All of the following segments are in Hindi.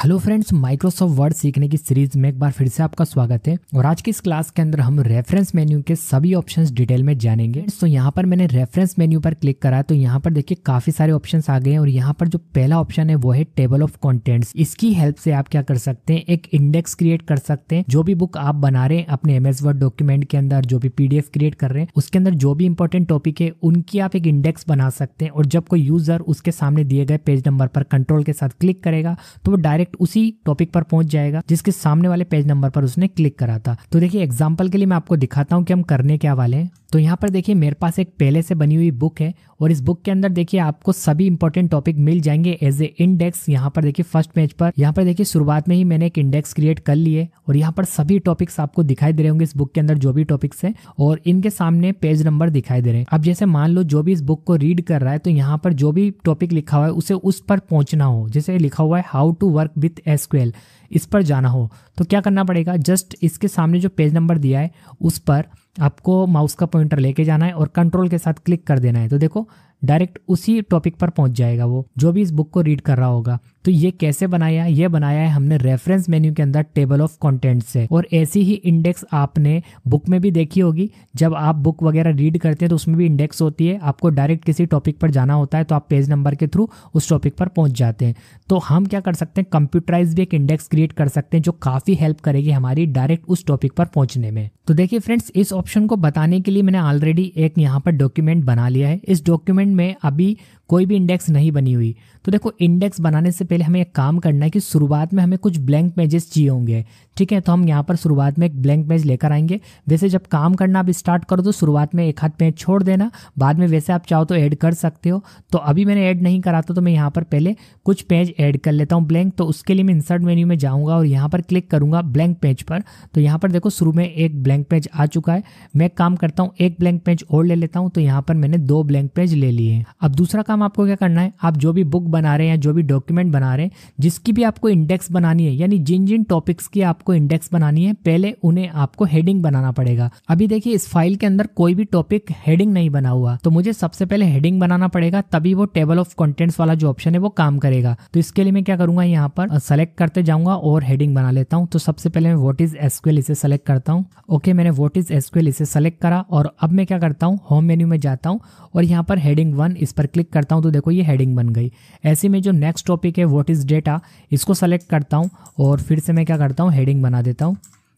हेलो फ्रेंड्स, माइक्रोसॉफ्ट वर्ड सीखने की सीरीज में एक बार फिर से आपका स्वागत है। और आज की इस क्लास के अंदर हम रेफरेंस मेन्यू के सभी ऑप्शंस डिटेल में जानेंगे। तो यहाँ पर मैंने रेफरेंस मेन्यू पर क्लिक करा तो यहाँ पर देखिए काफी सारे ऑप्शंस आ गए हैं। और यहाँ पर जो पहला ऑप्शन है वो है टेबल ऑफ कंटेंट्स। इसकी हेल्प से आप क्या कर सकते हैं, एक इंडेक्स क्रिएट कर सकते हैं। जो भी बुक आप बना रहे हैं अपने MS वर्ड डॉक्यूमेंट के अंदर, जो भी PDF क्रिएट कर रहे हैं उसके अंदर जो भी इंपॉर्टेंट टॉपिक है उनकी आप एक इंडेक्स बना सकते हैं। और जब कोई यूजर उसके सामने दिए गए पेज नंबर पर कंट्रोल के साथ क्लिक करेगा तो वो डायरेक्ट उसी टॉपिक पर पहुंच जाएगा जिसके सामने वाले पेज नंबर पर उसने क्लिक करा था। तो देखिए एग्जांपल के लिए मैं आपको दिखाता हूं कि हम करने क्या वाले हैं। तो यहाँ पर देखिए मेरे पास एक पहले से बनी हुई बुक है और इस बुक के अंदर देखिए आपको सभी इंपॉर्टेंट टॉपिक मिल जाएंगे एज ए इंडेक्स। यहाँ पर देखिए फर्स्ट पेज पर यहाँ पर देखिए शुरुआत में ही मैंने एक इंडेक्स क्रिएट कर लिए और यहाँ पर सभी टॉपिक्स आपको दिखाई दे रहे होंगे। इस बुक के अंदर जो भी टॉपिक्स हैं और इनके सामने पेज नंबर दिखाई दे रहे हैं। अब जैसे मान लो जो भी इस बुक को रीड कर रहा है तो यहाँ पर जो भी टॉपिक लिखा हुआ है उसे उस पर पहुंचना हो, जैसे लिखा हुआ है how to work with SQL, इस पर जाना हो तो क्या करना पड़ेगा, जस्ट इसके सामने जो पेज नंबर दिया है उस पर आपको माउस का पॉइंटर लेके जाना है और कंट्रोल के साथ क्लिक कर देना है। तो देखो डायरेक्ट उसी टॉपिक पर पहुंच जाएगा वो जो भी इस बुक को रीड कर रहा होगा। तो ये कैसे बनाया, ये बनाया है हमने रेफरेंस मेन्यू के अंदर टेबल ऑफ कंटेंट्स से। और ऐसी ही इंडेक्स आपने बुक में भी देखी होगी। जब आप बुक वगैरह रीड करते हैं तो उसमें भी इंडेक्स होती है। आपको डायरेक्ट किसी टॉपिक पर जाना होता है तो आप पेज नंबर के थ्रू उस टॉपिक पर पहुंच जाते हैं। तो हम क्या कर सकते हैं, कंप्यूटराइज भी एक इंडेक्स क्रिएट कर सकते हैं जो काफी हेल्प करेगी हमारी डायरेक्ट उस टॉपिक पर पहुंचने में। तो देखिए फ्रेंड्स, इस ऑप्शन को बताने के लिए मैंने ऑलरेडी एक यहाँ पर डॉक्यूमेंट बना लिया है। इस डॉक्यूमेंट में अभी कोई भी इंडेक्स नहीं बनी हुई। तो देखो इंडेक्स बनाने से पहले हमें एक काम करना है कि शुरुआत में हमें कुछ ब्लैंक पेजेस चाहिए होंगे, ठीक है। तो हम यहाँ पर शुरुआत में एक ब्लैंक पेज लेकर आएंगे। वैसे जब काम करना आप स्टार्ट करो तो शुरुआत में एक हाथ पेज छोड़ देना, बाद में वैसे आप चाहो तो ऐड कर सकते हो। तो अभी मैंने ऐड नहीं करा था तो मैं यहाँ पर पहले कुछ पेज ऐड कर लेता हूँ ब्लैंक। तो उसके लिए मैं इंसर्ट मेन्यू में जाऊँगा और यहाँ पर क्लिक करूँगा ब्लैंक पेज पर। तो यहाँ पर देखो शुरू में एक ब्लैंक पेज आ चुका है। मैं एक काम करता हूँ, एक ब्लैंक पेज और ले लेता हूँ। तो यहाँ पर मैंने 2 ब्लैंक पेज ले लिए। अब दूसरा काम आपको क्या करना है, आप जो भी बुक बना रहे हैं या जो भी डॉक्यूमेंट बना रहे हैं जिसकी भी आपको इंडेक्स बनानी है, यानी जिन जिन टॉपिक्स की आपको इंडेक्स बनानी है पहले उन्हें आपको हेडिंग बनाना पड़ेगा। अभी देखिए इस फाइल के अंदर कोई भी टॉपिक हेडिंग नहीं बना हुआ, तो मुझे सबसे पहले हेडिंग बनाना पड़ेगा, तभी वो टेबल ऑफ कंटेंट्स वाला जो ऑप्शन है वो काम करेगा। तो इसके लिए मैं क्या करूंगा, यहाँ पर सेलेक्ट करते जाऊंगा और हेडिंग बना लेता हूँ। तो सबसे पहले मैं व्हाट इज SQL इसे सेलेक्ट करता हूँ। ओके, मैंने व्हाट इज SQL इसे सेलेक्ट करा और अब मैं क्या करता हूँ, होम मेन्यू में जाता हूँ और यहाँ पर हेडिंग 1 इस पर क्लिक करता हूँ। तो देखो ये हेडिंग बन गई। ऐसे में जो नेक्स्ट टॉपिक है व्हाट इज डेटा, इसको सेलेक्ट करता हूँ और फिर से मैं क्या करता हूँ, हेडिंग बना देता हूँ।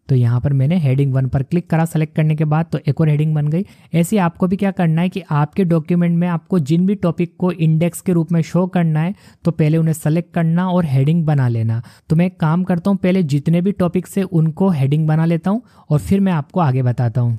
तो यहाँ पर मैंने हेडिंग 1 पर क्लिक करा सेलेक्ट करने के बाद, तो एक और हेडिंग बन गई। ऐसे आपको भी क्या करना है कि आपके डॉक्यूमेंट में आपको जिन भी टॉपिक को इंडेक्स के रूप में शो करना है तो पहले उन्हें सेलेक्ट करना और हेडिंग बना लेना। तो मैं एक काम करता हूँ, पहले जितने भी टॉपिक्स है उनको हेडिंग बना लेता हूँ और फिर मैं आपको आगे बताता हूँ।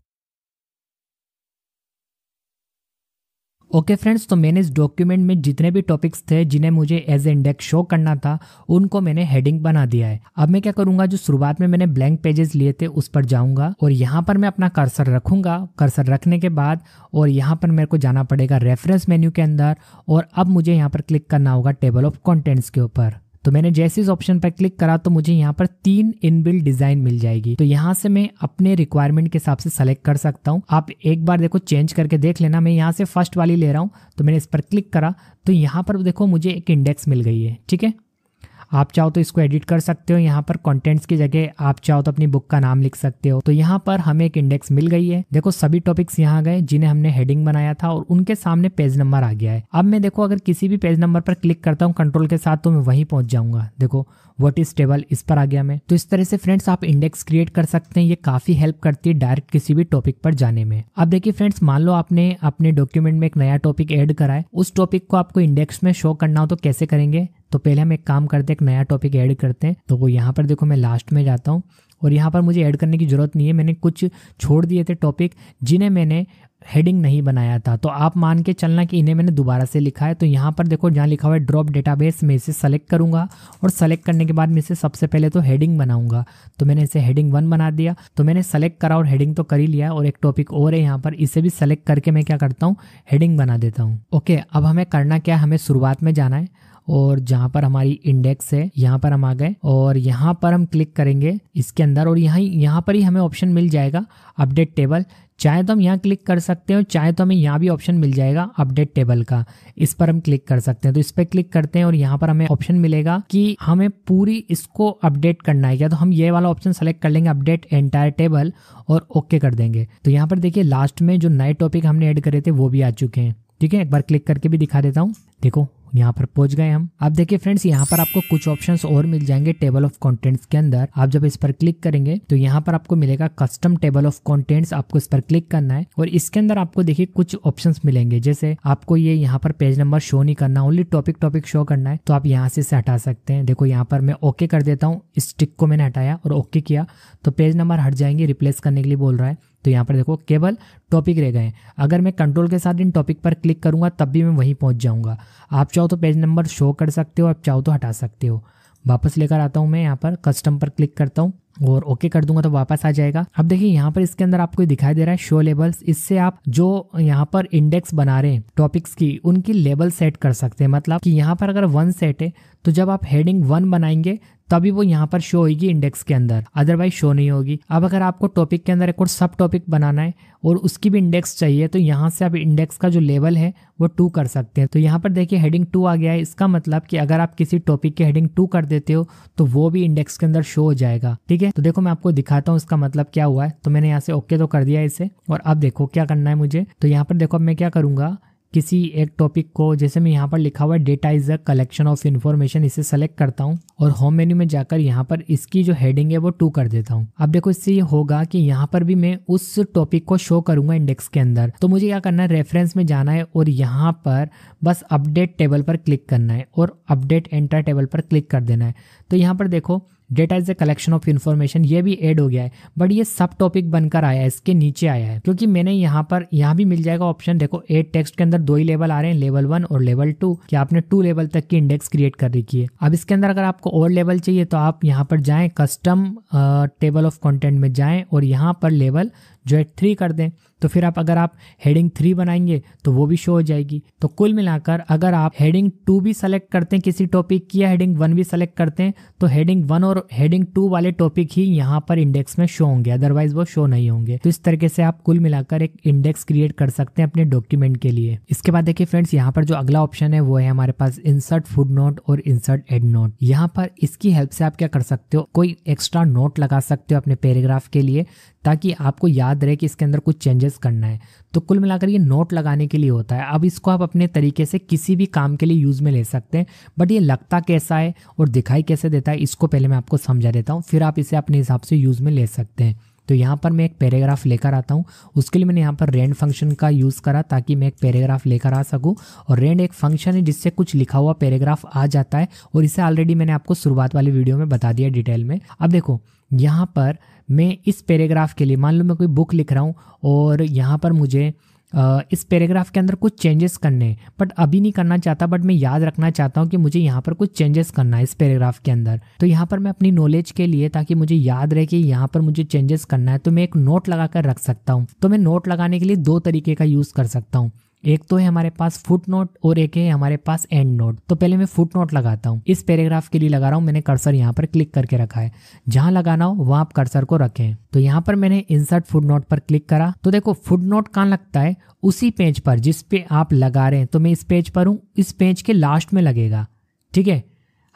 ओके फ्रेंड्स, तो मैंने इस डॉक्यूमेंट में जितने भी टॉपिक्स थे जिन्हें मुझे एज ए इंडेक्स शो करना था उनको मैंने हेडिंग बना दिया है। अब मैं क्या करूंगा, जो शुरुआत में मैंने ब्लैंक पेजेस लिए थे उस पर जाऊंगा और यहाँ पर मैं अपना कर्सर रखूंगा। कर्सर रखने के बाद और यहाँ पर मेरे को जाना पड़ेगा रेफरेंस मेन्यू के अंदर और अब मुझे यहाँ पर क्लिक करना होगा टेबल ऑफ कंटेंट्स के ऊपर। तो मैंने जैसे इस ऑप्शन पर क्लिक करा तो मुझे यहाँ पर 3 इनबिल्ट डिजाइन मिल जाएगी। तो यहाँ से मैं अपने रिक्वायरमेंट के हिसाब से सेलेक्ट कर सकता हूँ। आप एक बार देखो चेंज करके देख लेना। मैं यहाँ से फर्स्ट वाली ले रहा हूँ तो मैंने इस पर क्लिक करा तो यहाँ पर देखो मुझे एक इंडेक्स मिल गई है, ठीक है। आप चाहो तो इसको एडिट कर सकते हो। यहाँ पर कंटेंट्स की जगह आप चाहो तो अपनी बुक का नाम लिख सकते हो। तो यहाँ पर हमें एक इंडेक्स मिल गई है। देखो सभी टॉपिक्स यहाँ गए जिन्हें हमने हेडिंग बनाया था और उनके सामने पेज नंबर आ गया है। अब मैं देखो अगर किसी भी पेज नंबर पर क्लिक करता हूँ कंट्रोल के साथ तो मैं वहीं पहुंच जाऊंगा। देखो व्हाट इज टेबल इस पर आ गया मैं। तो इस तरह से फ्रेंड्स आप इंडेक्स क्रिएट कर सकते हैं। ये काफी हेल्प करती है डायरेक्ट किसी भी टॉपिक पर जाने में। अब देखिए फ्रेंड्स, मान लो आपने अपने डॉक्यूमेंट में एक नया टॉपिक ऐड करा है, उस टॉपिक को आपको इंडेक्स में शो करना हो तो कैसे करेंगे। तो पहले हम एक काम करते हैं, एक नया टॉपिक ऐड करते हैं। तो वो यहाँ पर देखो मैं लास्ट में जाता हूँ और यहाँ पर मुझे ऐड करने की जरूरत नहीं है। मैंने कुछ छोड़ दिए थे टॉपिक जिन्हें मैंने हेडिंग नहीं बनाया था। तो आप मान के चलना कि इन्हें मैंने दोबारा से लिखा है। तो यहाँ पर देखो जहाँ लिखा हुआ है ड्रॉप डेटाबेस, में इसे सेलेक्ट करूंगा और सेलेक्ट करने के बाद मैं इसे सबसे पहले तो हेडिंग बनाऊंगा। तो मैंने इसे हेडिंग 1 बना दिया। तो मैंने सेलेक्ट करा और हेडिंग तो कर ही लिया और एक टॉपिक और है यहाँ पर, इसे भी सेलेक्ट करके मैं क्या करता हूँ, हेडिंग बना देता हूँ। ओके, अब हमें करना क्या है, हमें शुरुआत में जाना है और जहाँ पर हमारी इंडेक्स है यहाँ पर हम आ गए और यहाँ पर हम क्लिक करेंगे इसके अंदर और यहाँ पर ही हमें ऑप्शन मिल जाएगा अपडेट टेबल। चाहे तो हम यहाँ क्लिक कर सकते हैं और चाहे तो हमें यहाँ भी ऑप्शन मिल जाएगा अपडेट टेबल का, इस पर हम क्लिक कर सकते हैं। तो इस पर क्लिक करते हैं और यहाँ पर हमें ऑप्शन मिलेगा कि हमें पूरी इसको अपडेट करना है क्या, तो हम ये वाला ऑप्शन सेलेक्ट कर लेंगे अपडेट एंटायर टेबल और ओके कर देंगे। तो यहाँ पर देखिए लास्ट में जो नए टॉपिक हमने ऐड करे थे वो भी आ चुके हैं। ठीक है, एक बार क्लिक करके भी दिखा देता हूँ। देखो यहाँ पर पहुंच गए हम। अब देखिए फ्रेंड्स, यहाँ पर आपको कुछ ऑप्शंस और मिल जाएंगे टेबल ऑफ कंटेंट्स के अंदर। आप जब इस पर क्लिक करेंगे तो यहाँ पर आपको मिलेगा कस्टम टेबल ऑफ कंटेंट्स, आपको इस पर क्लिक करना है और इसके अंदर आपको देखिए कुछ ऑप्शंस मिलेंगे। जैसे आपको ये यहाँ पर पेज नंबर शो नहीं करना, ओनली टॉपिक शो करना है, तो आप यहाँ से हटा सकते हैं। देखो यहाँ पर मैं ओके कर देता हूँ, इस टिक को मैंने हटाया और ओके किया तो पेज नंबर हट जाएंगे, रिप्लेस करने के लिए बोल रहा है। तो यहाँ पर देखो केवल टॉपिक रह गए। अगर मैं कंट्रोल के साथ इन टॉपिक पर क्लिक करूंगा तब भी मैं वहीं पहुंच जाऊंगा। आप चाहो तो पेज नंबर शो कर सकते हो, आप चाहो तो हटा सकते हो। वापस लेकर आता हूं मैं, यहाँ पर कस्टम पर क्लिक करता हूं और ओके कर दूंगा तो वापस आ जाएगा। अब देखिए यहाँ पर इसके अंदर आपको दिखाई दे रहा है शो लेबल्स। इससे आप जो यहाँ पर इंडेक्स बना रहे हैं टॉपिक्स की, उनकी लेबल सेट कर सकते हैं। मतलब कि यहाँ पर अगर 1 सेट है तो जब आप हेडिंग 1 बनाएंगे तभी वो यहाँ पर शो होगी इंडेक्स के अंदर, अदरवाइज शो नहीं होगी। अब अगर आपको टॉपिक के अंदर एक और सब टॉपिक बनाना है और उसकी भी इंडेक्स चाहिए तो यहाँ से आप इंडेक्स का जो लेवल है वो 2 कर सकते हैं। तो यहाँ पर देखिए हेडिंग 2 आ गया है। इसका मतलब कि अगर आप किसी टॉपिक की हेडिंग 2 कर देते हो तो वो भी इंडेक्स के अंदर शो हो जाएगा। ठीक है, तो देखो मैं आपको दिखाता हूँ इसका मतलब क्या हुआ है। तो मैंने यहाँ से ओके तो कर दिया इसे और अब देखो क्या करना है मुझे। तो यहाँ पर देखो अब मैं क्या करूंगा, किसी एक टॉपिक को, जैसे मैं यहाँ पर लिखा हुआ है data is a collection of information, इसे सेलेक्ट करता हूँ और होम मेन्यू में जाकर यहाँ पर इसकी जो हेडिंग है वो 2 कर देता हूँ। अब देखो इससे ये होगा कि यहाँ पर भी मैं उस टॉपिक को शो करूंगा इंडेक्स के अंदर। तो मुझे क्या करना है, रेफरेंस में जाना है और यहाँ पर बस अपडेट टेबल पर क्लिक करना है और अपडेट एंटर टेबल पर क्लिक कर देना है। तो यहाँ पर देखो data is a collection of information ये भी ऐड हो गया है, बट ये सब टॉपिक बनकर आया है, इसके नीचे आया है क्योंकि मैंने यहाँ भी मिल जाएगा ऑप्शन। देखो एड टेक्स्ट के अंदर 2 ही लेवल आ रहे हैं, लेवल 1 और लेवल 2, कि आपने 2 लेवल तक की इंडेक्स क्रिएट कर रखी है। अब इसके अंदर अगर आपको और लेवल चाहिए तो आप यहाँ पर जाएं, कस्टम टेबल ऑफ कंटेंट में जाएं और यहाँ पर लेवल जो है 3 कर दें। तो फिर अगर आप हेडिंग 3 बनाएंगे तो वो भी शो हो जाएगी। तो कुल मिलाकर अगर आप हेडिंग 2 भी सेलेक्ट करते हैं किसी टॉपिक की या हेडिंग 1 भी सेलेक्ट करते हैं तो हेडिंग 1 और हेडिंग 2 वाले टॉपिक ही यहाँ पर इंडेक्स में शो होंगे, अदरवाइज वो शो नहीं होंगे। तो इस तरीके से आप कुल मिलाकर एक इंडेक्स क्रिएट कर सकते हैं अपने डॉक्यूमेंट के लिए। इसके बाद देखिए फ्रेंड्स, यहाँ पर जो अगला ऑप्शन है वो है हमारे पास इंसर्ट फुट नोट और इंसर्ट एंड नोट। यहाँ पर इसकी हेल्प से आप क्या कर सकते हो, कोई एक्स्ट्रा नोट लगा सकते हो अपने पैराग्राफ के लिए ताकि आपको याद रहे कि इसके अंदर कुछ चेंजेस करना है। तो कुल मिलाकर ये नोट लगाने के लिए होता है। अब इसको आप अपने तरीके से किसी भी काम के लिए यूज में ले सकते हैं, बट ये लगता कैसा है और दिखाई कैसे देता है इसको पहले मैं आपको समझा देता हूँ, फिर आप इसे अपने हिसाब से यूज में ले सकते हैं। तो यहाँ पर मैं एक पैराग्राफ लेकर आता हूँ, उसके लिए मैंने यहाँ पर रेंड फंक्शन का यूज़ करा ताकि मैं एक पैराग्राफ लेकर आ सकूँ। और रेंड एक फंक्शन है जिससे कुछ लिखा हुआ पैराग्राफ आ जाता है और इसे ऑलरेडी मैंने आपको शुरुआत वाली वीडियो में बता दिया डिटेल में। अब देखो यहाँ पर मैं इस पैराग्राफ के लिए, मान लो मैं कोई बुक लिख रहा हूँ और यहाँ पर मुझे इस पैराग्राफ के अंदर कुछ चेंजेस करने हैं, बट अभी नहीं करना चाहता, बट मैं याद रखना चाहता हूँ कि मुझे यहाँ पर कुछ चेंजेस करना है इस पैराग्राफ के अंदर। तो यहाँ पर मैं अपनी नॉलेज के लिए, ताकि मुझे याद रहे कि यहाँ पर मुझे चेंजेस करना है, तो मैं एक नोट लगा कर रख सकता हूँ। तो मैं नोट लगाने के लिए 2 तरीके का यूज़ कर सकता हूँ। एक तो है हमारे पास फुट नोट और एक है हमारे पास एंड नोट। तो पहले मैं फुट नोट लगाता हूँ, इस पैराग्राफ के लिए लगा रहा हूँ। मैंने कर्सर यहाँ पर क्लिक करके रखा है, जहां लगाना हो वहां आप कर्सर को रखें। तो यहाँ पर मैंने इंसर्ट फुट नोट पर क्लिक करा तो देखो फुट नोट कहाँ लगता है, उसी पेज पर जिस पे आप लगा रहे हैं। तो मैं इस पेज पर हूँ, इस पेज के लास्ट में लगेगा। ठीक है,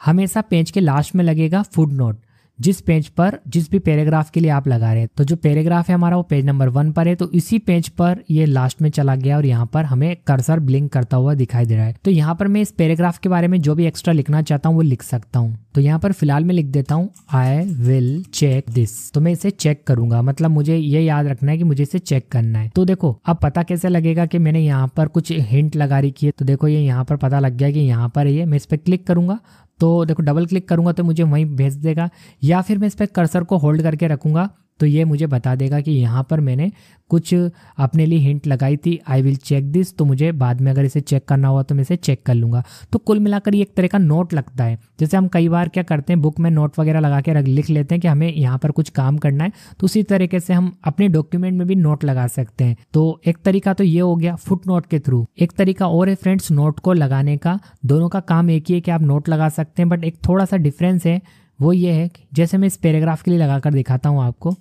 हमेशा पेज के लास्ट में लगेगा फुट नोट, जिस पेज पर जिस भी पैराग्राफ के लिए आप लगा रहे हैं। तो जो पैराग्राफ है हमारा वो पेज नंबर 1 पर है, तो इसी पेज पर ये लास्ट में चला गया और यहाँ पर हमें कर्सर ब्लिंक करता हुआ दिखाई दे रहा है। तो यहाँ पर मैं इस पैराग्राफ के बारे में जो भी एक्स्ट्रा लिखना चाहता हूँ वो लिख सकता हूँ। तो यहाँ पर फिलहाल मैं लिख देता हूँ आई विल चेक दिस। तो मैं इसे चेक करूंगा, मतलब मुझे ये याद रखना है कि मुझे इसे चेक करना है। तो देखो अब पता कैसे लगेगा कि मैंने यहाँ पर कुछ हिंट लगा रखी है। तो देखो ये यहाँ पर पता लग गया कि यहाँ पर ये, मैं इस पर क्लिक करूंगा तो देखो डबल क्लिक करूंगा तो मुझे वहीं भेज देगा, या फिर मैं इस पर कर्सर को होल्ड करके रखूंगा तो ये मुझे बता देगा कि यहाँ पर मैंने कुछ अपने लिए हिंट लगाई थी, आई विल चेक दिस। तो मुझे बाद में अगर इसे चेक करना हुआ तो मैं इसे चेक कर लूँगा। तो कुल मिलाकर ये एक तरह का नोट लगता है। जैसे हम कई बार क्या करते हैं, बुक में नोट वगैरह लगा के लिख लेते हैं कि हमें यहाँ पर कुछ काम करना है, तो उसी तरीके से हम अपने डॉक्यूमेंट में भी नोट लगा सकते हैं। तो एक तरीका तो ये हो गया फुट नोट के थ्रू। एक तरीका और है फ्रेंड्स नोट को लगाने का, दोनों का काम एक ही है कि आप नोट लगा सकते हैं, बट एक थोड़ा सा डिफरेंस है। वो ये है कि जैसे मैं इस पैराग्राफ के लिए लगा कर दिखाता हूँ आपको,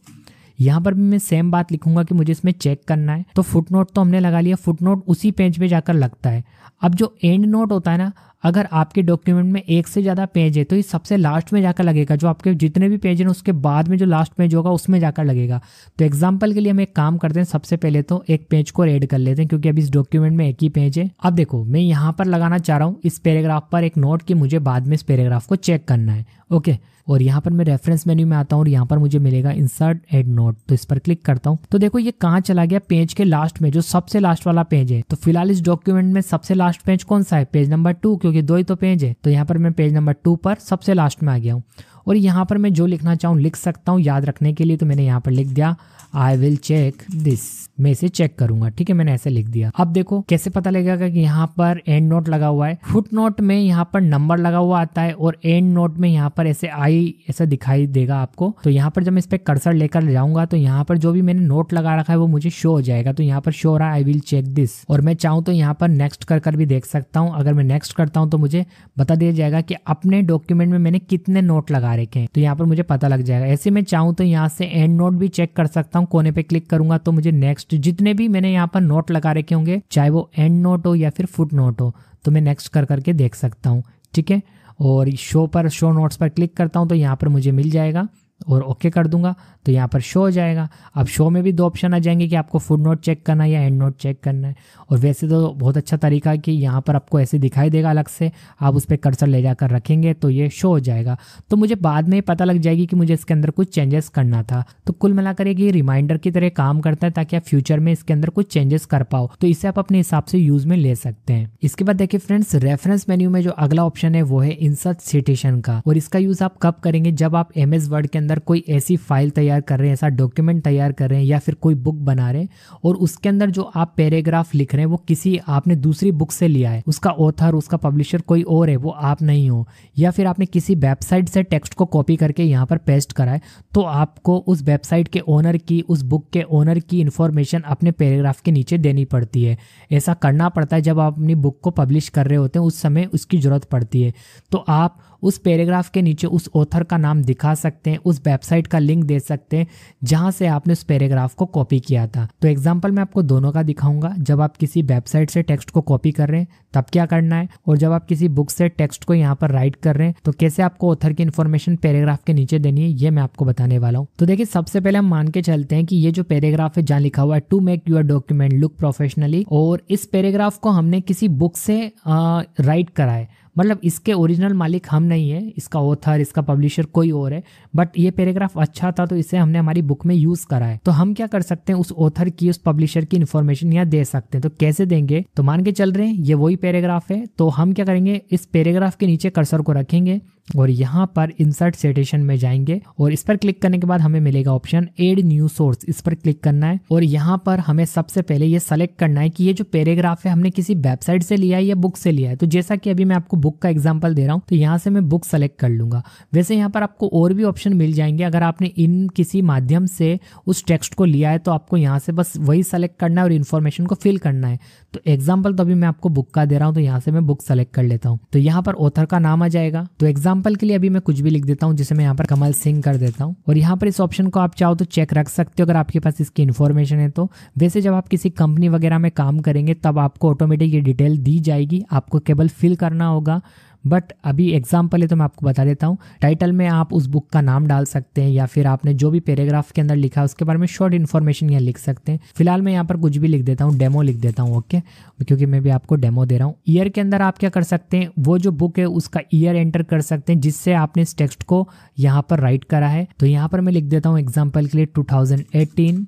यहाँ पर भी मैं सेम बात लिखूंगा कि मुझे इसमें चेक करना है। तो फुटनोट तो हमने लगा लिया, फुटनोट उसी पेज पे जाकर लगता है। अब जो एंड नोट होता है ना, अगर आपके डॉक्यूमेंट में एक से ज़्यादा पेज है तो ये सबसे लास्ट में जाकर लगेगा, जो आपके जितने भी पेज हैं उसके बाद में जो लास्ट पेज होगा उसमें जाकर लगेगा। तो एग्जांपल के लिए हम एक काम करते हैं, सबसे पहले तो एक पेज को ऐड कर लेते हैं क्योंकि अभी इस डॉक्यूमेंट में एक ही पेज है। अब देखो मैं यहाँ पर लगाना चाह रहा हूँ इस पैराग्राफ पर एक नोट कि मुझे बाद में इस पैराग्राफ को चेक करना है। ओके, और यहाँ पर मैं रेफरेंस मेन्यू में आता हूँ और यहाँ पर मुझे मिलेगा इंसर्ट एड नोट। तो इस पर क्लिक करता हूँ तो देखो ये कहाँ चला गया, पेज के लास्ट में, जो सबसे लास्ट वाला पेज है। तो फिलहाल इस डॉक्यूमेंट में सबसे लास्ट पेज कौन सा है, पेज नंबर 2, क्योंकि 2 ही तो पेज है। तो यहाँ पर मैं पेज नंबर 2 पर सबसे लास्ट में आ गया हूँ और यहाँ पर मैं जो लिखना चाहूँ लिख सकता हूँ याद रखने के लिए। तो मैंने यहाँ पर लिख दिया आई विल चेक दिस, मैं इसे चेक करूंगा। ठीक है, मैंने ऐसे लिख दिया। अब देखो कैसे पता लगेगा कि यहाँ पर एंड नोट लगा हुआ है। फुट नोट में यहाँ पर नंबर लगा हुआ आता है और एंड नोट में यहाँ पर ऐसे आई ऐसा दिखाई देगा आपको। तो यहाँ पर जब मैं इस पर कर्सर लेकर जाऊंगा तो यहाँ पर जो भी मैंने नोट लगा रखा है वो मुझे शो हो जाएगा। तो यहाँ पर शो हो रहा है आई विल चेक दिस, और मैं चाहूँ तो यहाँ पर नेक्स्ट कर भी देख सकता हूँ। अगर मैं नेक्स्ट करता हूँ तो मुझे बता दिया जाएगा कि अपने डॉक्यूमेंट में मैंने कितने नोट लगा रखे हैं, तो यहाँ पर मुझे पता लग जाएगा। ऐसे मैं चाहूँ तो यहाँ से एंड नोट भी चेक कर सकता हूँ, कोने पे क्लिक करूंगा तो मुझे नेक्स्ट जितने भी मैंने यहाँ पर नोट लगा रखे होंगे, चाहे वो एंड नोट हो या फिर फुट नोट हो, तो मैं नेक्स्ट करके देख सकता हूँ। ठीक है, और शो नोट्स पर क्लिक करता हूँ तो यहाँ पर मुझे मिल जाएगा और ओके कर दूंगा तो यहाँ पर शो हो जाएगा। अब शो में भी 2 ऑप्शन आ जाएंगे कि आपको फुट नोट चेक करना है या एंड नोट चेक करना है। और वैसे तो बहुत अच्छा तरीका है कि यहाँ पर आपको ऐसे दिखाई देगा अलग से, आप उस पर कर्सर ले जाकर रखेंगे तो ये शो हो जाएगा। तो मुझे बाद में पता लग जाएगी कि मुझे इसके अंदर कुछ चेंजेस करना था। तो कुल मिलाकर ये रिमाइंडर की तरह काम करता है ताकि आप फ्यूचर में इसके अंदर कुछ चेंजेस कर पाओ। तो इसे आप अपने हिसाब से यूज में ले सकते हैं। इसके बाद देखिए फ्रेंड्स, रेफरेंस मेन्यू में जो अगला ऑप्शन है वो है इंसर्ट सिटेशन का। और इसका यूज आप कब करेंगे, जब आप MS वर्ड के अंदर कोई ऐसी फाइल तैयार कर रहे हैं, ऐसा डॉक्यूमेंट तैयार कर रहे हैं या फिर कोई बुक बना रहे हैं और उसके अंदर जो आप पैराग्राफ लिख रहे हैं वो किसी आपने दूसरी बुक से लिया है, उसका ऑथर उसका पब्लिशर कोई और है, वो आप नहीं हो, या फिर आपने किसी वेबसाइट से टेक्स्ट को कॉपी करके यहाँ पर पेस्ट करा है, तो आपको उस वेबसाइट के ओनर की, उस बुक के ओनर की इंफॉर्मेशन अपने पैराग्राफ के नीचे देनी पड़ती है। ऐसा करना पड़ता है जब आप अपनी बुक को पब्लिश कर रहे होते हैं, उस समय उसकी जरूरत पड़ती है। तो आप उस पैराग्राफ के नीचे उस ऑथर का नाम दिखा सकते हैं, उस वेबसाइट का लिंक दे सकते हैं जहां से आपने उस पैराग्राफ को कॉपी किया था। तो एग्जांपल मैं आपको दोनों का दिखाऊंगा। जब आप किसी वेबसाइट से टेक्स्ट को कॉपी कर रहे हैं तब क्या करना है, और जब आप किसी बुक से टेक्स्ट को यहाँ पर राइट कर रहे हैं तो कैसे आपको ऑथर की इन्फॉर्मेशन पैराग्राफ के नीचे देनी है, ये मैं आपको बताने वाला हूँ। तो देखिए सबसे पहले हम मान के चलते हैं कि ये जो पैराग्राफ है जहाँ लिखा हुआ है to make your document look professionally, और इस पैराग्राफ को हमने किसी बुक से राइट करा है, मतलब इसके ओरिजिनल मालिक हम नहीं है, इसका ऑथर इसका पब्लिशर कोई और है, बट ये पैराग्राफ अच्छा था तो इसे हमने हमारी बुक में यूज करा है। तो हम क्या कर सकते हैं, उस ऑथर की उस पब्लिशर की इन्फॉर्मेशन यहाँ दे सकते हैं। तो कैसे देंगे, तो मान के चल रहे हैं ये वही पैराग्राफ है, तो हम क्या करेंगे, इस पैराग्राफ के नीचे कर्सर को रखेंगे और यहाँ पर इंसर्ट सिटेशन में जाएंगे और इस पर क्लिक करने के बाद हमें मिलेगा ऑप्शन एड न्यू सोर्स, इस पर क्लिक करना है और यहाँ पर हमें सबसे पहले ये सेलेक्ट करना है कि ये जो पैराग्राफ है हमने किसी वेबसाइट से लिया है या बुक से लिया है। तो जैसा कि अभी मैं आपको बुक का एग्जांपल दे रहा हूँ तो यहाँ से मैं बुक सेलेक्ट कर लूंगा। वैसे यहाँ पर आपको और भी ऑप्शन मिल जाएंगे, अगर आपने इन किसी माध्यम से उस टेक्स्ट को लिया है तो आपको यहाँ से बस वही सेलेक्ट करना है और इन्फॉर्मेशन को फिल करना है। तो एग्जाम्पल तो अभी मैं आपको बुक का दे रहा हूँ, तो यहाँ से मैं बुक सेलेक्ट कर लेता हूँ। तो यहाँ पर ऑथर का नाम आ जाएगा। तो एग्जाम्पल के लिए अभी मैं कुछ भी लिख देता हूँ, जिसे मैं यहाँ पर कमल सिंह कर देता हूँ। और यहाँ पर इस ऑप्शन को आप चाहो तो चेक रख सकते हो अगर आपके पास इसकी इन्फॉर्मेशन है तो। वैसे जब आप किसी कंपनी वगैरह में काम करेंगे तब आपको ऑटोमेटिक ये डिटेल दी जाएगी, आपको केवल फिल करना होगा। बट अभी एग्जाम्पल है तो मैं आपको बता देता हूँ। टाइटल में आप उस बुक का नाम डाल सकते हैं या फिर आपने जो भी पैराग्राफ के अंदर लिखा है उसके बारे में शॉर्ट इन्फॉर्मेशन यहाँ लिख सकते हैं। फिलहाल मैं यहाँ पर कुछ भी लिख देता हूँ, डेमो लिख देता हूँ, ओके, क्योंकि मैं भी आपको डेमो दे रहा हूँ। ईयर के अंदर आप क्या कर सकते हैं, वो जो बुक है उसका ईयर एंटर कर सकते हैं जिससे आपने इस टेक्स्ट को यहाँ पर राइट करा है। तो यहाँ पर मैं लिख देता हूँ एग्जाम्पल के लिए 2018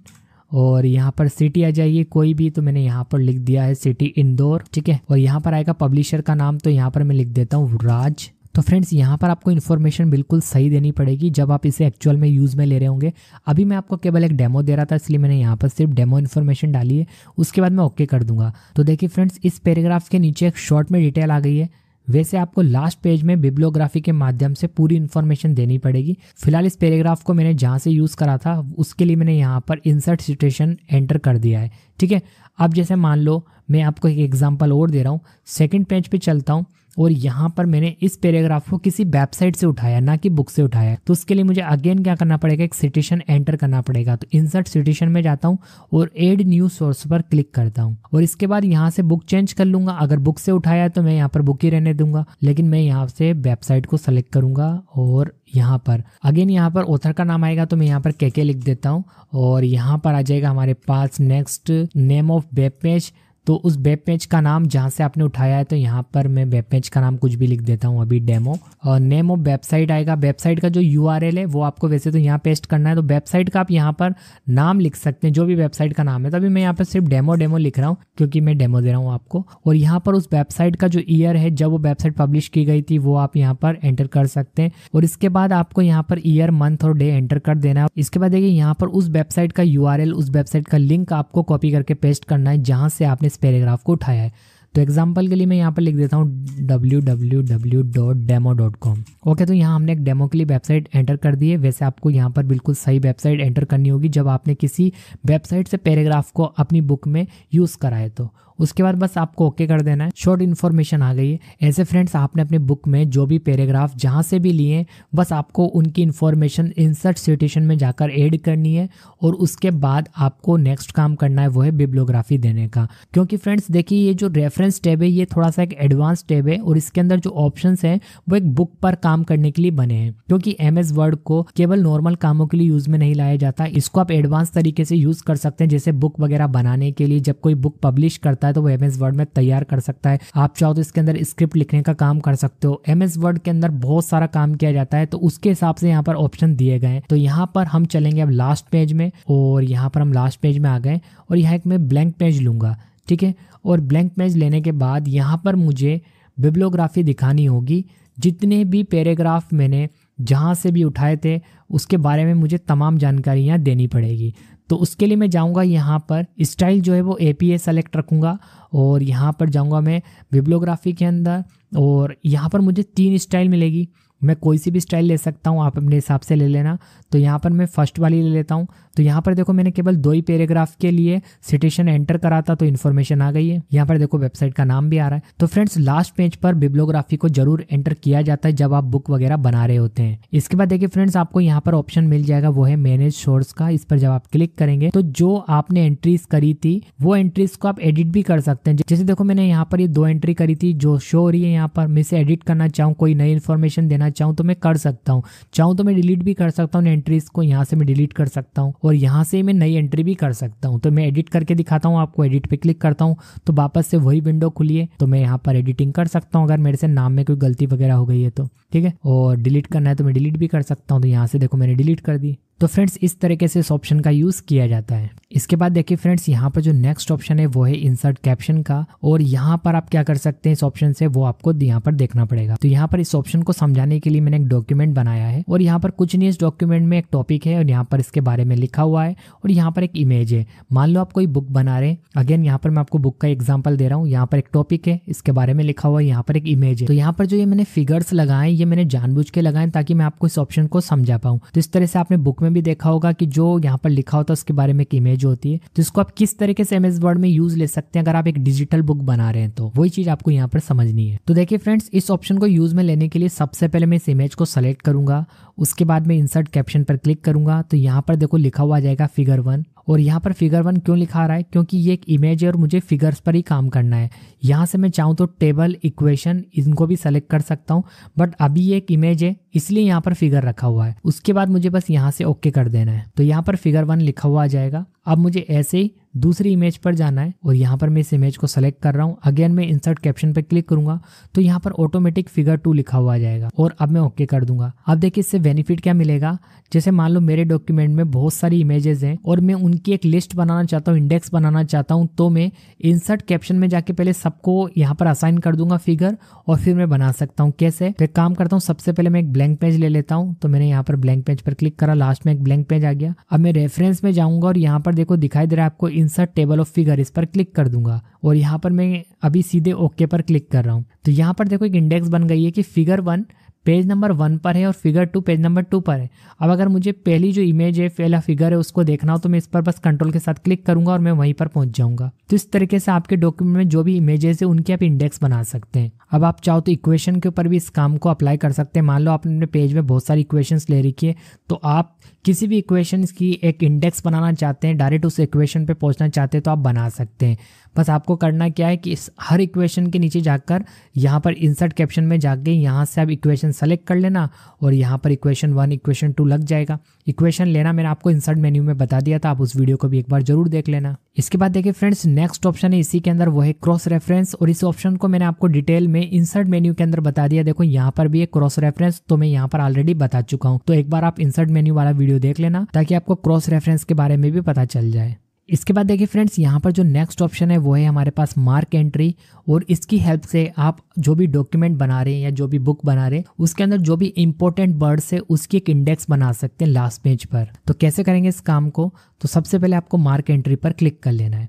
और यहाँ पर सिटी आ जाइए कोई भी, तो मैंने यहाँ पर लिख दिया है सिटी इंदौर, ठीक है। और यहाँ पर आएगा पब्लिशर का नाम, तो यहाँ पर मैं लिख देता हूँ राज। तो फ्रेंड्स यहाँ पर आपको इन्फॉर्मेशन बिल्कुल सही देनी पड़ेगी जब आप इसे एक्चुअल में यूज़ में ले रहे होंगे। अभी मैं आपको केवल एक डेमो दे रहा था इसलिए मैंने यहाँ पर सिर्फ डेमो इन्फॉर्मेशन डाली है, उसके बाद मैं ओके कर दूंगा। तो देखिए फ्रेंड्स, इस पैराग्राफ के नीचे एक शॉर्ट में डिटेल आ गई है। वैसे आपको लास्ट पेज में बिब्लियोग्राफी के माध्यम से पूरी इन्फॉर्मेशन देनी पड़ेगी। फिलहाल इस पैराग्राफ को मैंने जहाँ से यूज़ करा था उसके लिए मैंने यहाँ पर इंसर्ट सिटेशन एंटर कर दिया है, ठीक है। अब जैसे मान लो मैं आपको एक एग्जांपल और दे रहा हूँ, सेकंड पेज पे चलता हूँ और यहाँ पर मैंने इस पैराग्राफ को किसी वेबसाइट से उठाया, ना कि बुक से उठाया। तो उसके लिए मुझे अगेन क्या करना पड़ेगा, एक सिटेशन एंटर करना पड़ेगा। तो इंसर्ट सिटेशन में जाता हूँ और एड न्यू सोर्स पर क्लिक करता हूँ और इसके बाद यहाँ से बुक चेंज कर लूंगा। अगर बुक से उठाया है तो मैं यहाँ पर बुक ही रहने दूंगा, लेकिन मैं यहाँ से वेबसाइट को सेलेक्ट करूंगा और यहाँ पर अगेन यहाँ पर ऑथर का नाम आएगा तो मैं यहाँ पर के लिख देता हूँ और यहाँ पर आ जाएगा हमारे पास next name of web page. तो उस वेब पेज का नाम जहाँ से आपने उठाया है, तो यहाँ पर मैं वेब पेज का नाम कुछ भी लिख देता हूँ अभी डेमो। और नेम ऑफ वेबसाइट आएगा, वेबसाइट का जो यूआरएल है वो आपको वैसे तो यहाँ पेस्ट करना है। तो वेबसाइट का आप यहाँ पर नाम लिख सकते हैं, जो भी वेबसाइट का नाम है। तभी मैं यहाँ पर सिर्फ डेमो लिख रहा हूँ क्योंकि मैं डेमो दे रहा हूँ आपको। और यहाँ पर उस वेबसाइट का जो ईयर है जब वो वेबसाइट पब्लिश की गई थी वो आप यहाँ पर एंटर कर सकते हैं। और इसके बाद आपको यहाँ पर ईयर, मंथ और डे एंटर कर देना है। इसके बाद देखिए यहाँ पर उस वेबसाइट का यूआरएल, उस वेबसाइट का लिंक आपको कॉपी करके पेस्ट करना है जहाँ से आपने इस पैराग्राफ को उठाया है। तो एग्जांपल के लिए मैं यहाँ पर लिख देता हूँ www.demo.com। ओके, तो यहाँ हमने एक डेमो के लिए वेबसाइट एंटर कर दी है। वैसे आपको यहाँ पर बिल्कुल सही वेबसाइट एंटर करनी होगी जब आपने किसी वेबसाइट से पैराग्राफ को अपनी बुक में यूज़ कराए। तो उसके बाद बस आपको ओके कर देना है। शॉर्ट इन्फॉर्मेशन आ गई है। ऐसे फ्रेंड्स आपने अपने बुक में जो भी पैराग्राफ जहाँ से भी लिए बस आपको उनकी इन्फॉर्मेशन इंसर्ट सिटेशन में जाकर ऐड करनी है और उसके बाद आपको नेक्स्ट काम करना है वो है बिब्लियोग्राफी देने का। क्योंकि फ्रेंड्स देखिए ये जो रेफरेंस टैब है ये थोड़ा सा एक एडवांस टैब है और इसके अंदर जो ऑप्शंस हैं वो एक बुक पर काम करने के लिए बने हैं। क्योंकि MS वर्ड को केवल नॉर्मल कामों के लिए यूज में नहीं लाया जाता, इसको आप एडवांस तरीके से यूज कर सकते हैं। जैसे बुक वगैरह बनाने के लिए जब कोई बुक पब्लिश करता है तो वो MS वर्ड में तैयार कर सकता है। आप चाहो तो इसके अंदर स्क्रिप्ट लिखने का काम कर सकते हो। MS वर्ड के अंदर बहुत सारा काम किया जाता है, तो उसके हिसाब से यहाँ पर ऑप्शन दिए गए हैं। तो यहाँ पर हम चलेंगे अब लास्ट पेज में और यहाँ पर हम लास्ट पेज में आ गए और यहाँ एक मैं ब्लैंक पेज लूंगा, ठीक है। और ब्लैंक पेज लेने के बाद यहाँ पर मुझे बिब्लियोग्राफी दिखानी होगी। जितने भी पैराग्राफ मैंने जहाँ से भी उठाए थे उसके बारे में मुझे तमाम जानकारियाँ देनी पड़ेगी। तो उसके लिए मैं जाऊंगा यहाँ पर स्टाइल जो है वो APA सेलेक्ट रखूँगा और यहाँ पर जाऊंगा मैं बिब्लियोग्राफी के अंदर और यहाँ पर मुझे 3 स्टाइल मिलेगी। मैं कोई सी भी स्टाइल ले सकता हूँ, आप अपने हिसाब से ले लेना। तो यहाँ पर मैं फर्स्ट वाली ले लेता हूँ। तो यहाँ पर देखो मैंने केवल 2 ही पैराग्राफ के लिए सिटेशन एंटर करा था तो इन्फॉर्मेशन आ गई है। यहाँ पर देखो वेबसाइट का नाम भी आ रहा है। तो फ्रेंड्स लास्ट पेज पर बिब्लियोग्राफी को जरूर एंटर किया जाता है जब आप बुक वगैरह बना रहे होते हैं। इसके बाद देखिए फ्रेंड्स आपको यहाँ पर ऑप्शन मिल जाएगा वो है मैनेज सोर्स का। इस पर जब आप क्लिक करेंगे तो जो आपने एंट्रीज करी थी वो एंट्रीज को आप एडिट भी कर सकते हैं। जैसे देखो मैंने यहाँ पर ये 2 एंट्री करी थी जो शो हो रही है। यहाँ पर मैं इसे एडिट करना चाहूँ, कोई नई इन्फॉर्मेशन देना चाहूँ तो मैं कर सकता हूँ। चाहूँ तो मैं डिलीट भी कर सकता हूँ एंट्रीज को, यहाँ से मैं डिलीट कर सकता हूँ और यहाँ से मैं नई एंट्री भी कर सकता हूँ। तो मैं एडिट करके दिखाता हूँ आपको। एडिट पे क्लिक करता हूँ तो वापस से वही विंडो खुली है। तो मैं यहाँ पर एडिटिंग कर सकता हूँ अगर मेरे से नाम में कोई गलती वगैरह हो गई है तो, ठीक है। और डिलीट करना है तो मैं डिलीट भी कर सकता हूँ। तो यहाँ से देखो मैंने डिलीट कर दी। तो फ्रेंड्स इस तरीके से इस ऑप्शन का यूज किया जाता है। इसके बाद देखिए फ्रेंड्स यहाँ पर जो नेक्स्ट ऑप्शन है वो है इंसर्ट कैप्शन का। और यहाँ पर आप क्या कर सकते हैं इस ऑप्शन से वो आपको यहाँ पर देखना पड़ेगा। तो यहाँ पर इस ऑप्शन को समझाने के लिए मैंने एक डॉक्यूमेंट बनाया है और यहाँ पर कुछ नहीं, इस डॉक्यूमेंट में एक टॉपिक है और यहाँ पर इसके बारे में लिखा हुआ है और यहाँ पर एक इमेज है। मान लो आप कोई बुक बना रहे हैं, अगेन यहाँ पर मैं आपको बुक का एग्जाम्पल दे रहा हूँ। यहाँ पर एक टॉपिक है, इसके बारे में लिखा हुआ है, यहाँ पर एक इमेज है। तो यहाँ पर जो ये मैंने फिगर्स लगाए ये मैंने जानबूझ के लगाए ताकि मैं आपको इस ऑप्शन को समझा पाऊँ। तो इस तरह से आपने बुक में भी देखा होगा कि जो यहाँ पर लिखा होता है उसके बारे में एक इमेज होती है। तो इसको आप किस तरीके से MS वर्ड में यूज ले सकते हैं अगर आप एक डिजिटल बुक बना रहे हैं तो वही चीज आपको यहाँ पर समझनी है। तो देखिए फ्रेंड्स इस ऑप्शन को यूज में लेने के लिए सबसे पहले मैं इस इमेज को सेलेक्ट करूंगा, उसके बाद मैं इंसर्ट कैप्शन पर क्लिक करूंगा। तो यहाँ पर देखो लिखा हुआ आ जाएगा फिगर 1। और यहाँ पर फिगर 1 क्यों लिखा रहा है, क्योंकि ये एक इमेज है और मुझे फिगर्स पर ही काम करना है। यहाँ से मैं चाहूँ तो टेबल, इक्वेशन इनको भी सेलेक्ट कर सकता हूँ, बट अभी ये एक इमेज है इसलिए यहाँ पर फिगर रखा हुआ है। उसके बाद मुझे बस यहाँ से ओके कर देना है। तो यहाँ पर फिगर 1 लिखा हुआ आ जाएगा। अब मुझे ऐसे ही दूसरी इमेज पर जाना है और यहाँ पर मैं इस इमेज को सेलेक्ट कर रहा हूँ। अगेन मैं इंसर्ट कैप्शन पे क्लिक करूंगा तो यहाँ पर ऑटोमेटिक फिगर 2 लिखा हुआ आ जाएगा और अब मैं ओके कर दूंगा। अब देखिए इससे बेनिफिट क्या मिलेगा। जैसे मान लो मेरे डॉक्यूमेंट में बहुत सारी इमेजेस हैं और मैं उनकी एक लिस्ट बनाना चाहता हूँ, इंडेक्स बनाना चाहता हूँ, तो मैं इंसर्ट कैप्शन में जाके पहले सबको यहाँ पर असाइन कर दूंगा फिगर और फिर मैं बना सकता हूँ। कैसे, तो एक काम करता हूँ, सबसे पहले मैं एक ब्लैंक पेज ले लेता हूँ। तो मैंने यहाँ पर ब्लैंक पेज पर क्लिक करा, लास्ट में एक ब्लैंक पेज आ गया। अब मैं रेफरेंस में जाऊंगा और यहाँ पर देखो दिखाई दे रहा है आपको इंसर्ट टेबल ऑफ फिगर, इस पर क्लिक कर दूंगा और यहाँ पर मैं अभी सीधे ओके पर क्लिक कर रहा हूँ। तो यहाँ पर देखो एक इंडेक्स बन गई है कि फिगर 1 पेज नंबर 1 पर है और फिगर 2 पेज नंबर 2 पर है। अब अगर मुझे पहली जो इमेज है, पहला फिगर है, उसको देखना हो तो मैं इस पर बस कंट्रोल के साथ क्लिक करूंगा और मैं वहीं पर पहुंच जाऊंगा। तो इस तरीके से आपके डॉक्यूमेंट में जो भी इमेजेस है उनके आप इंडेक्स बना सकते हैं। अब आप चाहो तो इक्वेशन के ऊपर भी इस काम को अप्लाई कर सकते हैं। मान लो आपने अपने पेज में बहुत सारी इक्वेशंस ले रखी है, तो आप किसी भी इक्वेशन की एक इंडेक्स बनाना चाहते हैं, डायरेक्ट उस इक्वेशन पे पहुंचना चाहते हैं तो आप बना सकते हैं। बस आपको करना क्या है कि इस हर इक्वेशन के नीचे जाकर यहाँ पर इंसर्ट कैप्शन में जाके यहाँ से आप इक्वेशन सेलेक्ट कर लेना और यहाँ पर इक्वेशन 1 इक्वेशन 2 लग जाएगा। इक्वेशन लेना मैंने आपको इंसर्ट मेन्यू में बता दिया था, आप उस वीडियो को भी एक बार जरूर देख लेना। इसके बाद देखिए फ्रेंड्स, नेक्स्ट ऑप्शन है इसी के अंदर, वो है क्रॉस रेफरेंस। और इस ऑप्शन को मैंने आपको डिटेल में इंसर्ट मेन्यू के अंदर बता दिया। देखो यहाँ पर भी एक क्रॉस रेफरेंस तो मैं यहाँ पर ऑलरेडी बता चुका हूँ, तो एक बार आप इंसर्ट मेन्यू वाला वीडियो देख लेना ताकि आपको क्रॉस रेफरेंस के बारे में भी पता चल जाए। इसके बाद देखिए फ्रेंड्स, यहाँ पर जो नेक्स्ट ऑप्शन है वो है हमारे पास मार्क एंट्री। और इसकी हेल्प से आप जो भी डॉक्यूमेंट बना रहे हैं या जो भी बुक बना रहे हैं उसके अंदर जो भी इंपॉर्टेंट वर्ड्स है उसकी एक इंडेक्स बना सकते हैं लास्ट पेज पर। तो कैसे करेंगे इस काम को? तो सबसे पहले आपको मार्क एंट्री पर क्लिक कर लेना है।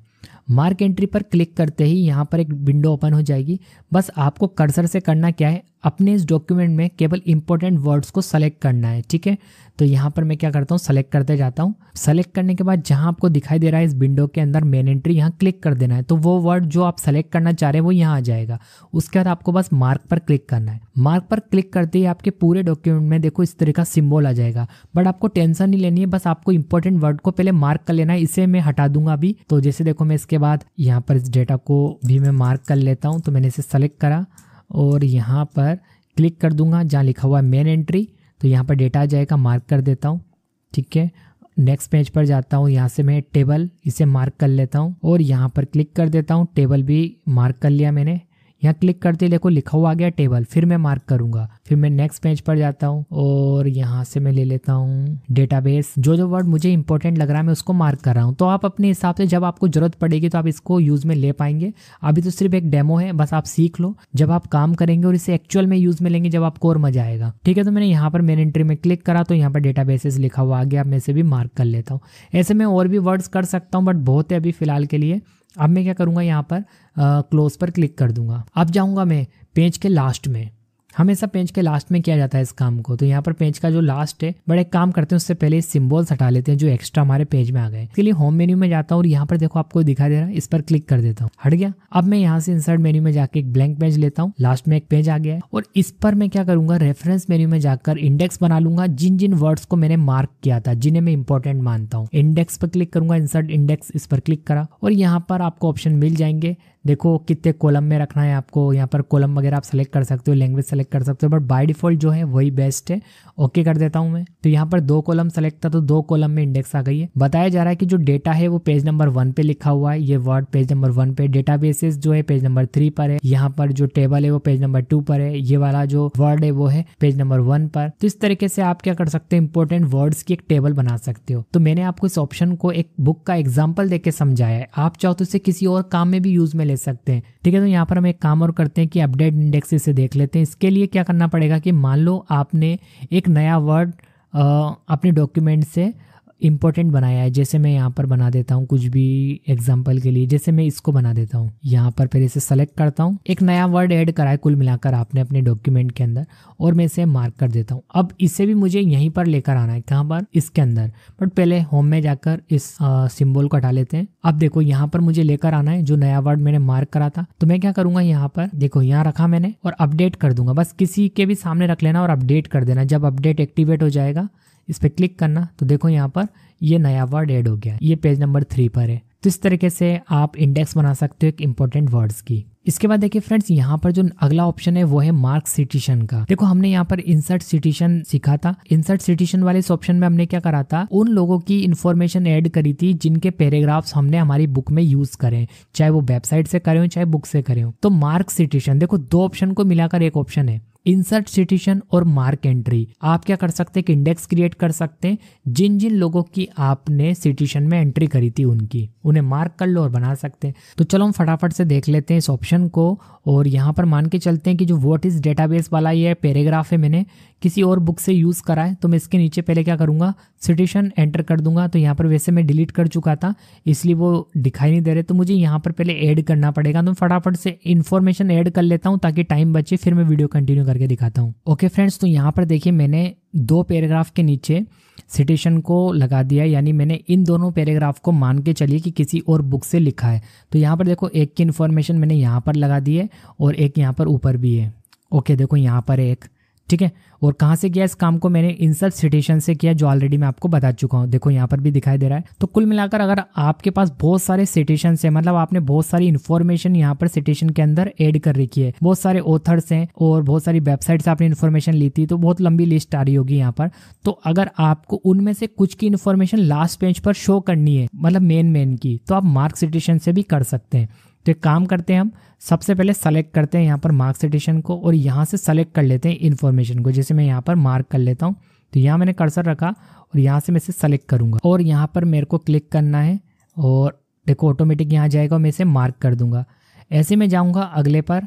मार्क एंट्री पर क्लिक करते ही यहाँ पर एक विंडो ओपन हो जाएगी। बस आपको कर्सर से करना क्या है, अपने इस डॉक्यूमेंट में केवल इंपॉर्टेंट वर्ड्स को सेलेक्ट करना है। ठीक है, तो यहाँ पर मैं क्या करता हूँ, सेलेक्ट करते जाता हूँ। सेलेक्ट करने के बाद जहाँ आपको दिखाई दे रहा है इस विंडो के अंदर मेन एंट्री, यहाँ क्लिक कर देना है। तो वो वर्ड जो आप सेलेक्ट करना चाह रहे हैं वो यहाँ आ जाएगा। उसके बाद आपको बस मार्क पर क्लिक करना है। मार्क पर क्लिक करते ही आपके पूरे डॉक्यूमेंट में देखो इस तरह का सिंबल आ जाएगा। बट आपको टेंशन नहीं लेनी है, बस आपको इंपॉर्टेंट वर्ड को पहले मार्क कर लेना है। इसे मैं हटा दूंगा अभी। तो जैसे देखो मैं इसके बाद यहाँ पर इस डेटा को भी मैं मार्क कर लेता हूँ। तो मैंने इसे सेलेक्ट करा और यहाँ पर क्लिक कर दूंगा जहाँ लिखा हुआ है मेन एंट्री। तो यहाँ पर डेटा आ जाएगा, मार्क कर देता हूँ। ठीक है, नेक्स्ट पेज पर जाता हूँ। यहाँ से मैं टेबल इसे मार्क कर लेता हूँ और यहाँ पर क्लिक कर देता हूँ। टेबल भी मार्क कर लिया मैंने। यहाँ क्लिक करते देखो लिखा हुआ आ गया टेबल। फिर मैं मार्क करूंगा। फिर मैं नेक्स्ट पेज पर जाता हूँ और यहाँ से मैं ले लेता हूँ डेटाबेस। जो वर्ड मुझे इंपॉर्टेंट लग रहा है मैं उसको मार्क कर रहा हूँ। तो आप अपने हिसाब से जब आपको जरूरत पड़ेगी तो आप इसको यूज में ले पाएंगे। अभी तो सिर्फ एक डेमो है, बस आप सीख लो। जब आप काम करेंगे और इसे एक्चुअल में यूज में लेंगे जब आपको और मजा आएगा। ठीक है, तो मैंने यहाँ पर मेन एंट्री में क्लिक करा तो यहाँ पर डेटाबेसेस लिखा हुआ आ गया। मैं इसे भी मार्क कर लेता हूँ। ऐसे मैं और भी वर्ड्स कर सकता हूँ बट बहुत है अभी फिलहाल के लिए। अब मैं क्या करूंगा, यहाँ पर क्लोज पर क्लिक कर दूंगा। अब जाऊंगा मैं पेज के लास्ट में। हमेशा पेज के लास्ट में किया जाता है इस काम को। तो यहाँ पर पेज का जो लास्ट है, बड़े काम करते हैं उससे पहले इस सिंबल्स हटा लेते हैं जो एक्स्ट्रा हमारे पेज में आ गए। इसके लिए होम मेन्यू में जाता हूँ और यहाँ पर देखो आपको दिखाई दे रहा है, इस पर क्लिक कर देता हूँ। हट गया। अब मैं यहाँ से इंसर्ट मेन्यू में जाके एक ब्लैंक पेज लेता हूँ। लास्ट में एक पेज आ गया है और इस पर मैं क्या करूंगा, रेफरेंस मेन्यू में जाकर इंडेक्स बना लूंगा जिन जिन वर्ड्स को मैंने मार्क किया था, जिन्हें मैं इंपॉर्टेंट मानता हूँ। इंडेक्स पर क्लिक करूंगा, इंसर्ट इंडेक्स, इस पर क्लिक करा और यहाँ पर आपको ऑप्शन मिल जाएंगे। देखो कितने कॉलम में रखना है आपको। यहाँ पर कॉलम वगैरह आप सेलेक्ट कर सकते हो, लैंग्वेज सेलेक्ट कर सकते हो, बट बाय डिफॉल्ट जो है वही बेस्ट है। ओके कर देता हूँ मैं। तो यहाँ पर 2 कॉलम सेलेक्ट था तो 2 कॉलम में इंडेक्स आ गई है। बताया जा रहा है कि जो डेटा है वो पेज नंबर 1 पे लिखा हुआ है, ये वर्ड पेज नंबर 1 पे, डेटाबेसेस जो है पेज नंबर 3 पर है, यहाँ पर जो टेबल है वो पेज नंबर 2 पर है, ये वाला जो वर्ड है वो है पेज नंबर 1 पर। तो इस तरीके से आप क्या कर सकते हैं, इंपॉर्टेंट वर्ड्स की एक टेबल बना सकते हो। तो मैंने आपको इस ऑप्शन को एक बुक का एग्जाम्पल देके समझाया है। आप चाहो तो इसे किसी और काम में भी यूज में ले सकते हैं। ठीक है, तो यहाँ पर हम एक काम और करते हैं कि अपडेट इंडेक्स से देख लेते हैं। इसके लिए क्या करना पड़ेगा कि मान लो आपने एक नया वर्ड अपने डॉक्यूमेंट से इंपॉर्टेंट बनाया है। जैसे मैं यहाँ पर बना देता हूँ कुछ भी एग्जांपल के लिए, जैसे मैं इसको बना देता हूँ। यहाँ पर फिर इसे सेलेक्ट करता हूँ। एक नया वर्ड ऐड करा है कुल मिलाकर आपने अपने डॉक्यूमेंट के अंदर और मैं इसे मार्क कर देता हूँ। अब इसे भी मुझे यहीं पर लेकर आना है। कहाँ पर? इसके अंदर। बट पहले होम में जाकर इस सिंबल को हटा लेते हैं। अब देखो यहाँ पर मुझे लेकर आना है जो नया वर्ड मैंने मार्क करा था। तो मैं क्या करूंगा, यहाँ पर देखो यहाँ रखा मैंने और अपडेट कर दूंगा। बस किसी के भी सामने रख लेना और अपडेट कर देना। जब अपडेट एक्टिवेट हो जाएगा इस पर क्लिक करना तो देखो यहाँ पर ये नया वर्ड ऐड हो गया। ये पेज नंबर 3 पर है। तो इस तरीके से आप इंडेक्स बना सकते हो एक इंपॉर्टेंट वर्ड्स की। इसके बाद देखिए फ्रेंड्स, यहाँ पर जो अगला ऑप्शन है वो है मार्क सिटिशन का। देखो हमने यहाँ पर इंसर्ट सिटिशन सीखा था। इंसर्ट सिटिशन वाले इस ऑप्शन में हमने क्या करा था, उन लोगों की इन्फॉर्मेशन ऐड करी थी जिनके पैराग्राफ्स हमने हमारी बुक में यूज करे, चाहे वो वेबसाइट से करे हो चाहे बुक से करे हो। तो मार्क सिटिशन, देखो 2 ऑप्शन को मिलाकर एक ऑप्शन है, इंसर्ट सिटिशन और मार्क एंट्री। आप क्या कर सकते हैं कि इंडेक्स क्रिएट कर सकते हैं जिन जिन लोगों की आपने सिटिशन में एंट्री करी थी उनकी, उन्हें मार्क कर लो और बना सकते हैं। तो चलो हम फटाफट से देख लेते हैं इस ऑप्शन को। और यहाँ पर मान के चलते हैं कि जो व्हाट इज डेटाबेस वाला ये पैराग्राफ है मैंने किसी और बुक से यूज करा है। तो मैं इसके नीचे पहले क्या करूंगा, सिटिशन एंटर कर दूंगा। तो यहाँ पर वैसे मैं डिलीट कर चुका था इसलिए वो दिखाई नहीं दे रहे। तो मुझे यहाँ पर पहले ऐड करना पड़ेगा। तो फटाफट से इन्फॉर्मेशन ऐड कर लेता हूँ ताकि टाइम बचे, फिर मैं वीडियो कंटिन्यू करके दिखाता हूँ। ओके फ्रेंड्स, तो यहाँ पर देखिए मैंने 2 पैराग्राफ के नीचे सिटेशन को लगा दिया, यानी मैंने इन दोनों पैराग्राफ को मान के चलिए कि किसी और बुक से लिखा है। तो यहाँ पर देखो एक की इन्फॉर्मेशन मैंने यहाँ पर लगा दी है और एक यहाँ पर ऊपर भी है। ओके, देखो यहाँ पर एक, ठीक है। और कहाँ से किया इस काम को मैंने? इंसर्ट सिटेशन से किया, जो ऑलरेडी मैं आपको बता चुका हूँ। देखो यहाँ पर भी दिखाई दे रहा है। तो कुल मिलाकर अगर आपके पास बहुत सारे सिटेशन है, मतलब आपने बहुत सारी इन्फॉर्मेशन यहाँ पर सिटेशन के अंदर ऐड कर रखी है, बहुत सारे ऑथर्स हैं और बहुत सारी वेबसाइट से आपने इन्फॉर्मेशन ली थी, तो बहुत लंबी लिस्ट आ रही होगी यहाँ पर। तो अगर आपको उनमें से कुछ की इन्फॉर्मेशन लास्ट पेज पर शो करनी है, मतलब मेन की, तो आप मार्क सिटेशन से भी कर सकते हैं। तो एक काम करते हैं, हम सबसे पहले सेलेक्ट करते हैं यहाँ पर मार्क सिटेशन को और यहाँ से सेलेक्ट कर लेते हैं इन्फॉर्मेशन को। जैसे मैं यहाँ पर मार्क कर लेता हूँ, तो यहाँ मैंने कर्सर रखा और यहाँ से मैं इसे सेलेक्ट करूँगा और यहाँ पर मेरे को क्लिक करना है और देखो ऑटोमेटिक यहाँ जाएगा और मैं इसे मार्क कर दूंगा। ऐसे में जाऊँगा अगले पर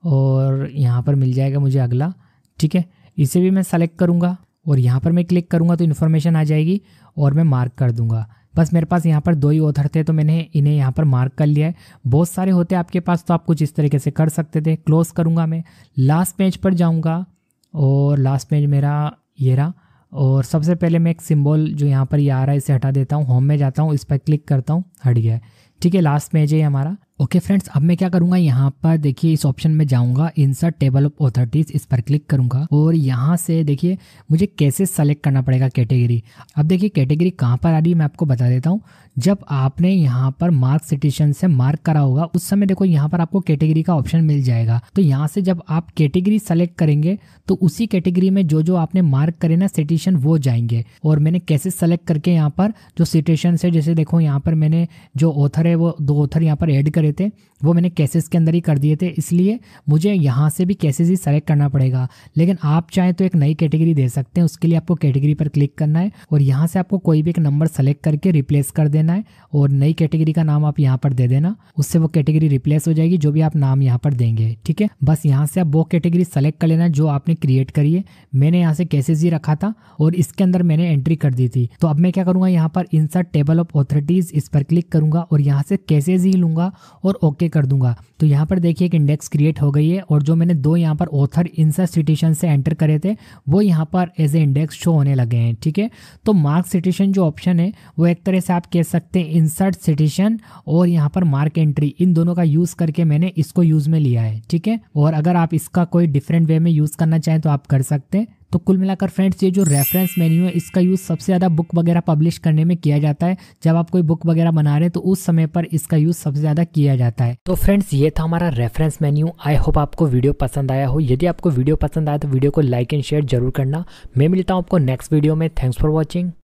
और यहाँ पर मिल जाएगा मुझे अगला, ठीक है। इसे भी मैं सेलेक्ट करूँगा और यहाँ पर मैं क्लिक करूँगा तो इन्फॉर्मेशन आ जाएगी और मैं मार्क कर दूंगा। बस मेरे पास यहाँ पर 2 ही ऑथर थे तो मैंने इन्हें यहाँ पर मार्क कर लिया है। बहुत सारे होते आपके पास तो आप कुछ इस तरीके से कर सकते थे। क्लोज करूँगा, मैं लास्ट पेज पर जाऊँगा और लास्ट पेज मेरा ये रहा। और सबसे पहले मैं एक सिंबल जो यहाँ पर ये आ रहा है इसे हटा देता हूँ, होम में जाता हूँ, इस पर क्लिक करता हूँ, हट गया है, ठीक है। लास्ट पेज है हमारा। ओके फ्रेंड्स, अब मैं क्या करूंगा, यहाँ पर देखिए इस ऑप्शन में जाऊंगा, इंसर्ट टेबल ऑफ ऑथोरिटीज, इस पर क्लिक करूंगा और यहाँ से देखिए मुझे कैसे सेलेक्ट करना पड़ेगा कैटेगरी। अब देखिए कैटेगरी कहाँ पर आ रही है मैं आपको बता देता हूँ। जब आपने यहाँ पर मार्क सिटेशन से मार्क करा होगा उस समय देखो यहाँ पर आपको कैटेगरी का ऑप्शन मिल जाएगा। तो यहाँ से जब आप कैटेगरी सेलेक्ट करेंगे तो उसी कैटेगरी में जो जो आपने मार्क करे ना सिटेशन वो जाएंगे। और मैंने कैसे सेलेक्ट करके यहाँ पर जो सिटेशन है, जैसे देखो यहाँ पर मैंने जो ऑथर है वो 2 ऑथर यहाँ पर ऐड करे थे, वो मैंने केसेस के अंदर ही कर दिए थे, इसलिए मुझे यहाँ से भी केसेस ही सेलेक्ट करना पड़ेगा। लेकिन आप चाहें तो एक नई कैटेगरी दे सकते हैं। उसके लिए आपको कैटेगरी पर क्लिक करना है और यहाँ से आपको कोई भी एक नंबर सेलेक्ट करके रिप्लेस कर देना है और नई कैटेगरी का नाम आप यहाँ पर दे देना, उससे वो कैटेगरी रिप्लेस हो जाएगी जो भी आप नाम यहाँ पर देंगे, ठीक है। बस यहाँ से आप वो कैटेगरी सेलेक्ट कर लेना जो आपने क्रिएट करी है। मैंने यहाँ से केसेस ही रखा था और इसके अंदर मैंने एंट्री कर दी थी। तो अब मैं क्या करूँगा, यहाँ पर इंसर्ट टेबल ऑफ ऑथोरिटीज, इस पर क्लिक करूँगा और यहाँ से केसेस ही लूँगा और ओके कर दूंगा। तो यहाँ पर देखिए एक इंडेक्स क्रिएट हो गई है और जो मैंने 2 यहाँ पर ऑथर इंसर्ट सिटेशन से एंटर करे थे वो यहाँ पर एज ए इंडेक्स शो होने लगे हैं, ठीक है। तो मार्क सिटेशन जो ऑप्शन है वो एक तरह से आप कह सकते हैं इंसर्ट सिटेशन और यहाँ पर मार्क एंट्री, इन दोनों का यूज करके मैंने इसको यूज में लिया है, ठीक है। और अगर आप इसका कोई डिफरेंट वे में यूज करना चाहें तो आप कर सकते हैं। तो कुल मिलाकर फ्रेंड्स ये जो रेफरेंस मेन्यू है इसका यूज सबसे ज़्यादा बुक वगैरह पब्लिश करने में किया जाता है। जब आप कोई बुक वगैरह बना रहे हैं तो उस समय पर इसका यूज सबसे ज़्यादा किया जाता है। तो फ्रेंड्स ये था हमारा रेफरेंस मेन्यू। आई होप आपको वीडियो पसंद आया हो। यदि आपको वीडियो पसंद आया तो वीडियो को लाइक एंड शेयर जरूर करना। मैं मिलता हूँ आपको नेक्स्ट वीडियो में। Thanks for watching.